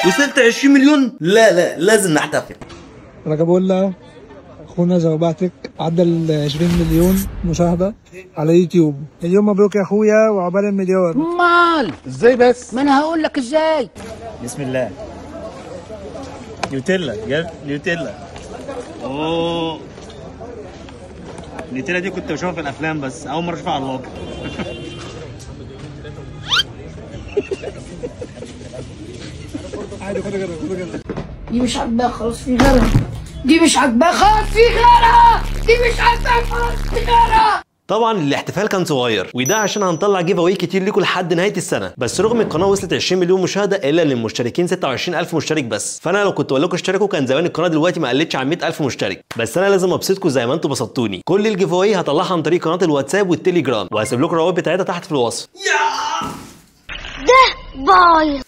وصلت 20 مليون؟ لا لازم نحتفل. رجبولا اخونا زوبعتك عدى ال 20 مليون مشاهده على يوتيوب. اليوم مبروك يا اخويا وعقبال المليار. امال ازاي بس؟ ما انا هقول لك ازاي. بسم الله. نيوتيلا جاب نيوتيلا. اوه النيوتيلا دي كنت بشوفها في الافلام بس اول مره اشوفها على الواقع. دي مش عاجباك خلاص في غيرها. دي مش عاجباك خلاص في غيرها. دي مش عاجباك خلاص في غيرها. طبعا الاحتفال كان صغير، وده عشان هنطلع جيف اواي كتير ليكم لحد نهايه السنه. بس رغم القناه وصلت 20 مليون مشاهده الا ان المشتركين 26000 مشترك بس. فانا لو كنت اقول لكم اشتركوا كان زمان القناه دلوقتي ما قلتش عن 100000 مشترك. بس انا لازم ابسطكم زي ما انتم بسطتوني. كل الجيف اواي هطلعها عن طريق قناه الواتساب والتليجرام، وهسيب لكم الروابط بتاعتها تحت في الوصف. ده بايظ.